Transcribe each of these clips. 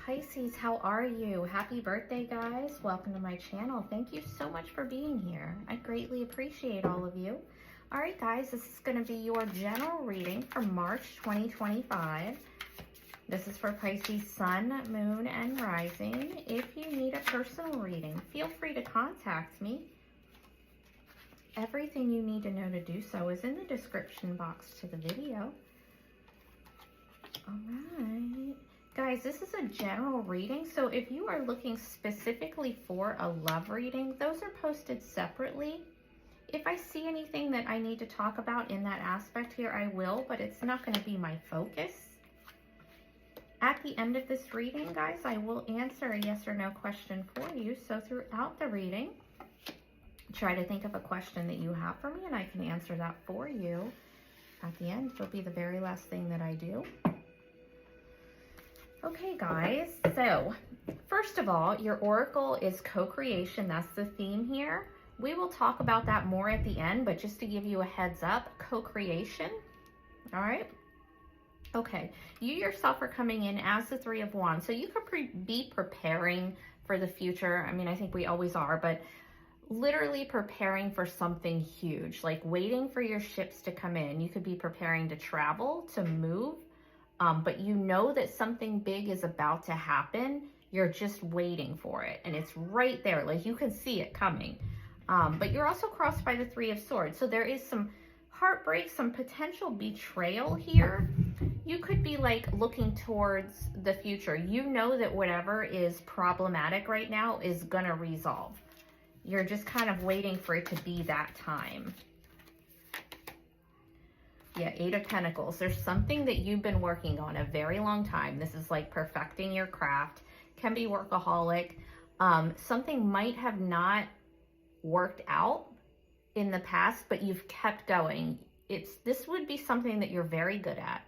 Pisces, how are you? Happy birthday, guys. Welcome to my channel. Thank you so much for being here. I greatly appreciate all of you. All right, guys, this is going to be your general reading for March 2025. This is for Pisces Sun, Moon, and Rising. If you need a personal reading, feel free to contact me. Everything you need to know to do so is in the description box to the video. All right. Guys, this is a general reading, so if you are looking specifically for a love reading, those are posted separately. If I see anything that I need to talk about in that aspect here, I will, but it's not going to be my focus. At the end of this reading, guys, I will answer a yes or no question for you. So throughout the reading, try to think of a question that you have for me, and I can answer that for you. At the end, it'll be the very last thing that I do. Okay, guys, so first of all, your oracle is co-creation. That's the theme here. We will talk about that more at the end, but just to give you a heads up, co-creation, all right? Okay, you yourself are coming in as the Three of Wands, so you could be preparing for the future. I mean, I think we always are, but literally preparing for something huge, like waiting for your ships to come in. You could be preparing to travel, to move, but you know that something big is about to happen. You're just waiting for it, and it's right there. Like, you can see it coming. But you're also crossed by the Three of Swords. So there is some heartbreak, some potential betrayal here. You could be like looking towards the future. You know that whatever is problematic right now is gonna resolve. You're just kind of waiting for it to be that time. Yeah, Eight of Pentacles. There's something that you've been working on a very long time. This is like perfecting your craft. Can be workaholic. Something might have not worked out in the past, but you've kept going. This would be something that you're very good at.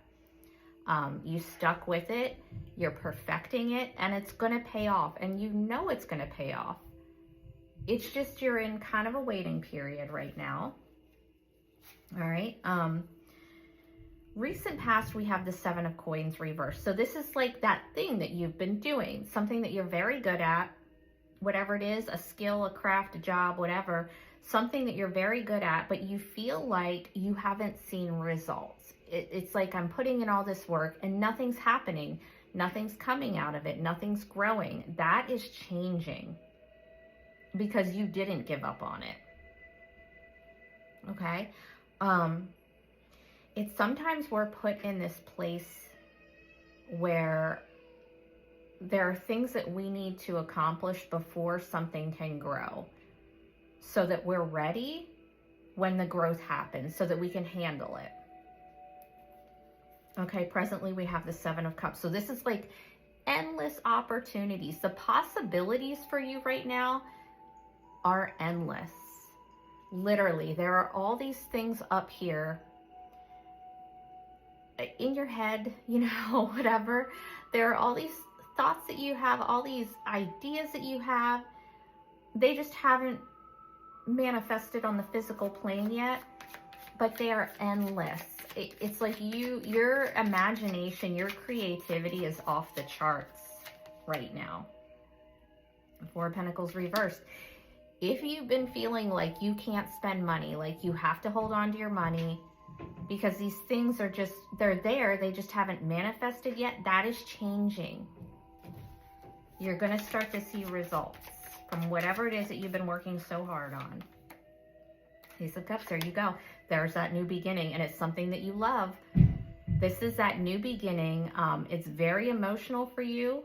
You stuck with it. You're perfecting it, and it's going to pay off, and you know it's going to pay off. It's just you're in kind of a waiting period right now. All right. Recent past, we have the Seven of Coins reversed. So this is like that thing that you've been doing, something that you're very good at, whatever it is, a skill, a craft, a job, whatever, something that you're very good at, but you feel like you haven't seen results. It's like, I'm putting in all this work and nothing's happening. Nothing's coming out of it. Nothing's growing. That is changing because you didn't give up on it. Okay. It's sometimes we're put in this place where there are things that we need to accomplish before something can grow, so that we're ready when the growth happens, so that we can handle it. Okay, presently we have the Seven of Cups. So this is like endless opportunities. The possibilities for you right now are endless. Literally, there are all these things up here in your head, you know, whatever. There are all these thoughts that you have, all these ideas that you have. They just haven't manifested on the physical plane yet, but they are endless. It's like your imagination, your creativity is off the charts right now. Four of Pentacles reversed. If you've been feeling like you can't spend money, like you have to hold on to your money because these things are just, they're there, they just haven't manifested yet, that is changing. You're going to start to see results from whatever it is that you've been working so hard on. Ace of Cups, there you go. There's that new beginning, and it's something that you love. This is that new beginning. It's very emotional for you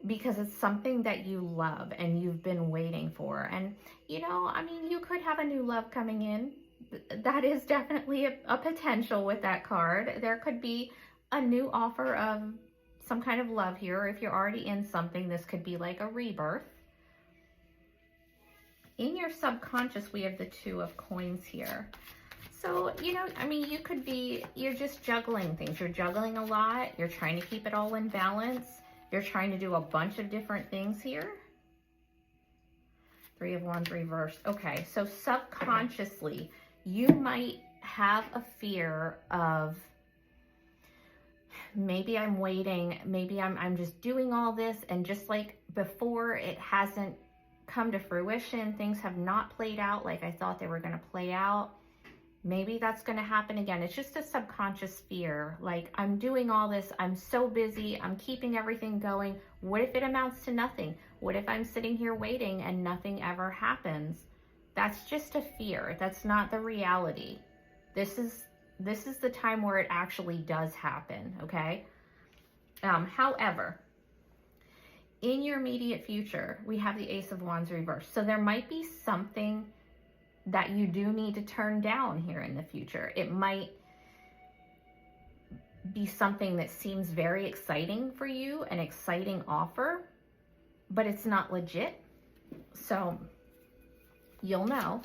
because it's something that you love and you've been waiting for. And, you know, I mean, you could have a new love coming in. That is definitely a potential with that card. There could be a new offer of some kind of love here. Or if you're already in something, this could be like a rebirth. In your subconscious, we have the Two of Coins here. So, you know, I mean, you're just juggling things. You're juggling a lot. You're trying to keep it all in balance. You're trying to do a bunch of different things here. Three of Wands reversed. Okay, so subconsciously, you might have a fear of maybe I'm waiting, maybe I'm just doing all this, and just like before, it hasn't come to fruition. Things have not played out like I thought they were going to play out. Maybe that's going to happen again. It's just a subconscious fear. Like, I'm doing all this, I'm so busy, I'm keeping everything going. What if it amounts to nothing? What if I'm sitting here waiting and nothing ever happens? That's just a fear. That's not the reality. This is the time where it actually does happen, okay? However, in your immediate future, we have the Ace of Wands reversed. So there might be something that you do need to turn down here in the future. It might be something that seems very exciting for you, an exciting offer, but it's not legit. So you'll know.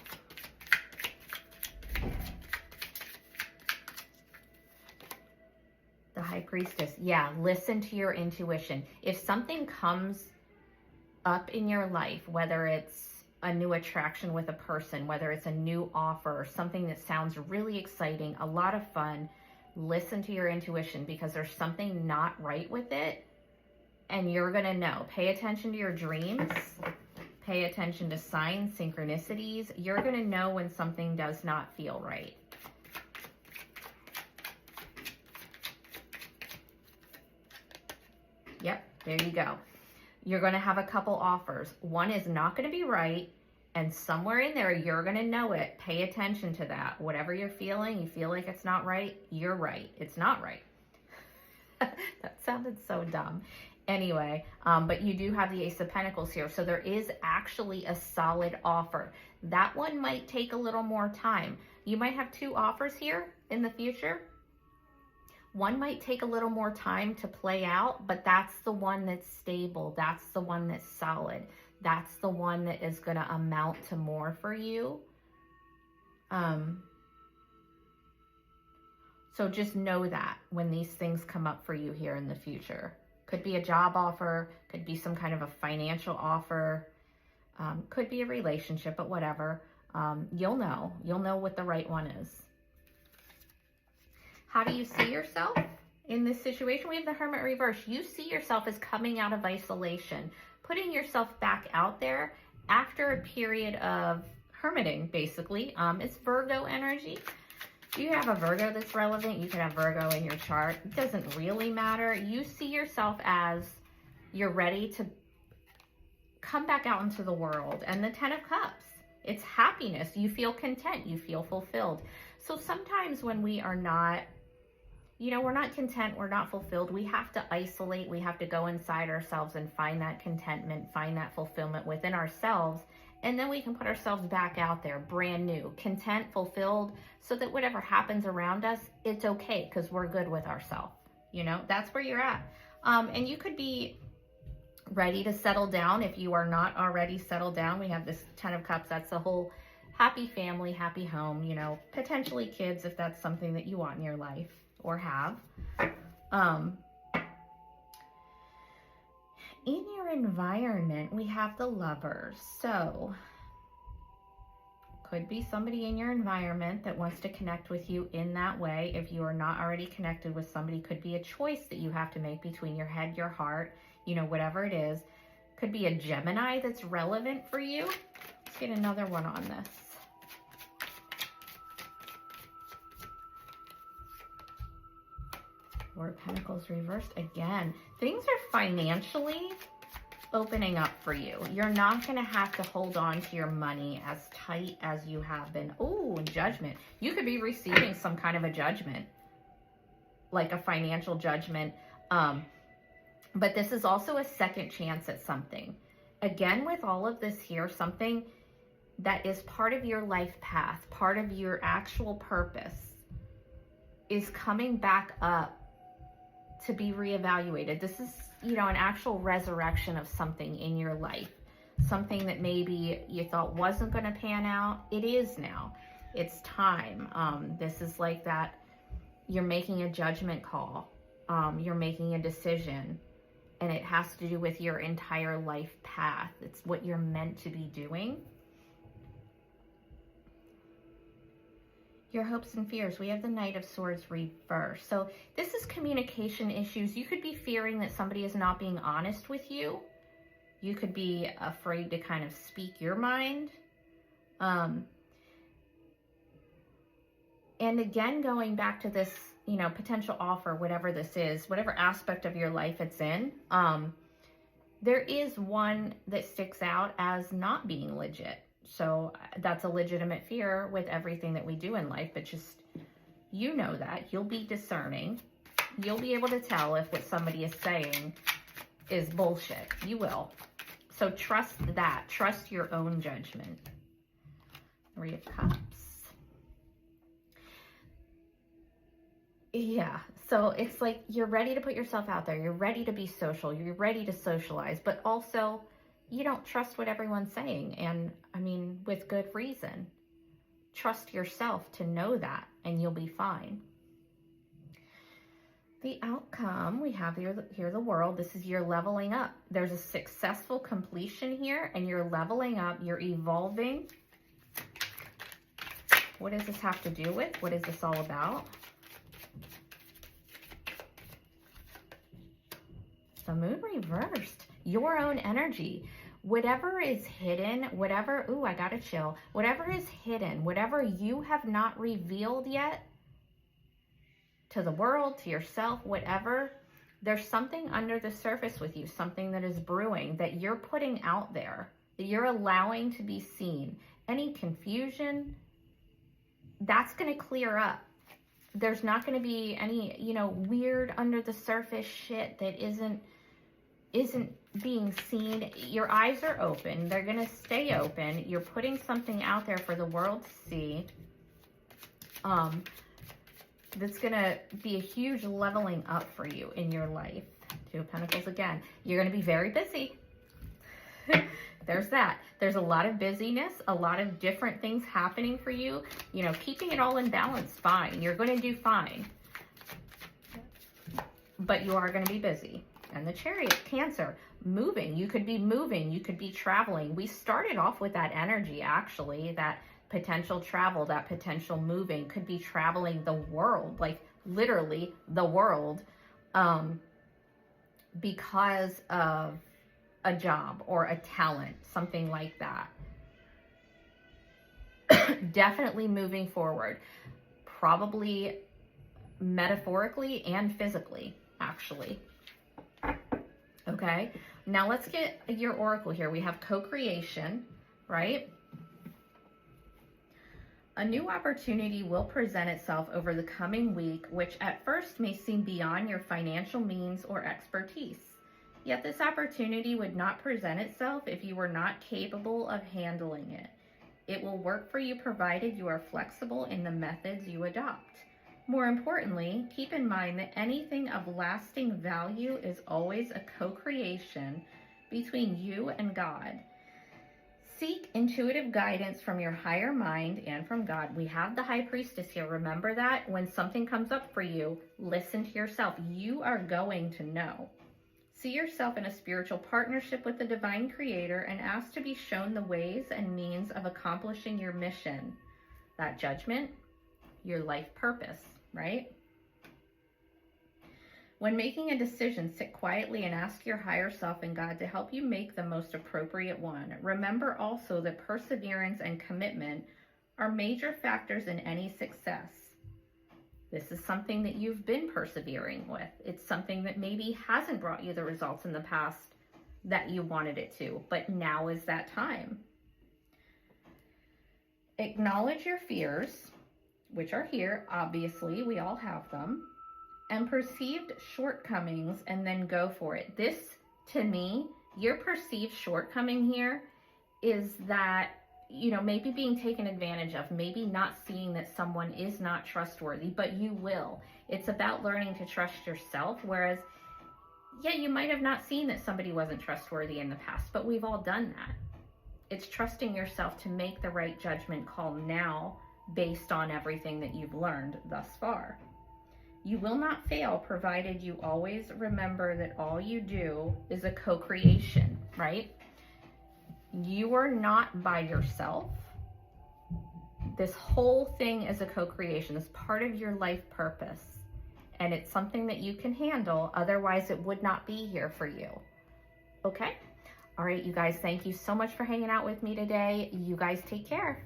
The High Priestess. Yeah, listen to your intuition. If something comes up in your life, whether it's a new attraction with a person, whether it's a new offer, something that sounds really exciting, a lot of fun, listen to your intuition, because there's something not right with it, and you're gonna know. Pay attention to your dreams. Pay attention to signs, synchronicities. You're gonna know when something does not feel right. Yep, there you go. You're going to have a couple offers. One is not going to be right, and somewhere in there, you're going to know it. Pay attention to that. Whatever you're feeling, you feel like it's not right, you're right. It's not right. That sounded so dumb. Anyway, but you do have the Ace of Pentacles here, so there is actually a solid offer. That one might take a little more time. You might have two offers here in the future. One might take a little more time to play out, but that's the one that's stable. That's the one that's solid. That's the one that is going to amount to more for you. So just know that when these things come up for you here in the future. Could be a job offer, could be some kind of a financial offer, could be a relationship, but whatever. You'll know what the right one is. How do you see yourself in this situation? We have the Hermit reverse. You see yourself as coming out of isolation, putting yourself back out there after a period of hermiting, basically. It's Virgo energy. You have a Virgo that's relevant. You can have Virgo in your chart. It doesn't really matter. You see yourself as you're ready to come back out into the world. And the Ten of Cups, it's happiness. You feel content. You feel fulfilled. So sometimes when we are not, we're not content, we're not fulfilled, we have to isolate, we have to go inside ourselves and find that contentment, find that fulfillment within ourselves, and then we can put ourselves back out there, brand new, content, fulfilled, so that whatever happens around us, it's okay, because we're good with ourselves. That's where you're at. And you could be ready to settle down if you are not already settled down. We have this Ten of Cups, that's the whole happy family, happy home, potentially kids if that's something that you want in your life or have. In your environment, we have the Lovers. So could be somebody in your environment that wants to connect with you in that way. If you are not already connected with somebody, could be a choice that you have to make between your head, your heart, whatever it is. Could be a Gemini that's relevant for you. Let's get another one on this. Lord of Pentacles reversed again. Things are financially opening up for you. You're not going to have to hold on to your money as tight as you have been. Oh, Judgment. You could be receiving some kind of a judgment, like a financial judgment. But this is also a second chance at something. Again, with all of this here, something that is part of your life path, part of your actual purpose, is coming back up to be reevaluated. This is, an actual resurrection of something in your life. Something that maybe you thought wasn't going to pan out. It is now. It's time. This is like that. You're making a judgment call. You're making a decision. And it has to do with your entire life path. It's what you're meant to be doing. your hopes and fears. We have the Knight of Swords reversed. So this is communication issues. You could be fearing that somebody is not being honest with you. You could be afraid to kind of speak your mind. And again, going back to this, you know, potential offer, whatever this is, whatever aspect of your life it's in, there is one that sticks out as not being legit. So that's a legitimate fear with everything that we do in life, but just, you know that. You'll be discerning. You'll be able to tell if what somebody is saying is bullshit. You will. So trust that. Trust your own judgment. Three of Cups. Yeah, so it's like you're ready to put yourself out there. You're ready to be social. You're ready to socialize, but also you don't trust what everyone's saying. And I mean, with good reason. Trust yourself to know that, and you'll be fine. The outcome, we have here the World. This is your leveling up. There's a successful completion here, and you're leveling up. You're evolving. What does this have to do with? What is this all about? The Moon reversed. Your own energy. Whatever is hidden, whatever, ooh, I got a chill. Whatever is hidden, whatever you have not revealed yet to the world, to yourself, whatever, there's something under the surface with you, something that is brewing that you're putting out there, that you're allowing to be seen. Any confusion, that's going to clear up. There's not going to be any, you know, weird under the surface shit that isn't being seen. Your eyes are open. They're going to stay open. You're putting something out there for the world to see. That's going to be a huge leveling up for you in your life. Two of Pentacles again. You're going to be very busy. There's that. There's a lot of busyness, a lot of different things happening for you. You know, keeping it all in balance, fine. You're going to do fine. But you are going to be busy. And the Chariot, Cancer, moving. You could be moving. You could be traveling. We started off with that energy, actually, that potential travel, that potential moving. Could be traveling the world, like literally the world, because of a job or a talent, something like that. Definitely moving forward, probably metaphorically and physically, actually. Okay, now let's get your oracle here. We have co-creation, right? A new opportunity will present itself over the coming week, which at first may seem beyond your financial means or expertise. Yet this opportunity would not present itself if you were not capable of handling it. It will work for you provided you are flexible in the methods you adopt. More importantly, keep in mind that anything of lasting value is always a co-creation between you and God. Seek intuitive guidance from your higher mind and from God. We have the High Priestess here. Remember that when something comes up for you, listen to yourself. You are going to know. See yourself in a spiritual partnership with the Divine Creator and ask to be shown the ways and means of accomplishing your mission. That judgment, your life purpose, right? When making a decision, sit quietly and ask your higher self and God to help you make the most appropriate one. Remember also that perseverance and commitment are major factors in any success. This is something that you've been persevering with. It's something that maybe hasn't brought you the results in the past that you wanted it to, but now is that time. Acknowledge your fears, which are here. Obviously, we all have them. And perceived shortcomings, and then go for it. This, to me, your perceived shortcoming here is that, you know, maybe being taken advantage of, maybe not seeing that someone is not trustworthy, but you will. It's about learning to trust yourself, whereas, yeah, you might have not seen that somebody wasn't trustworthy in the past, but we've all done that. It's trusting yourself to make the right judgment call now based on everything that you've learned thus far. You will not fail provided you always remember that all you do is a co-creation, right? You are not by yourself. This whole thing is a co-creation. It's part of your life purpose. And it's something that you can handle. Otherwise, it would not be here for you. Okay? All right, you guys, thank you so much for hanging out with me today. You guys take care.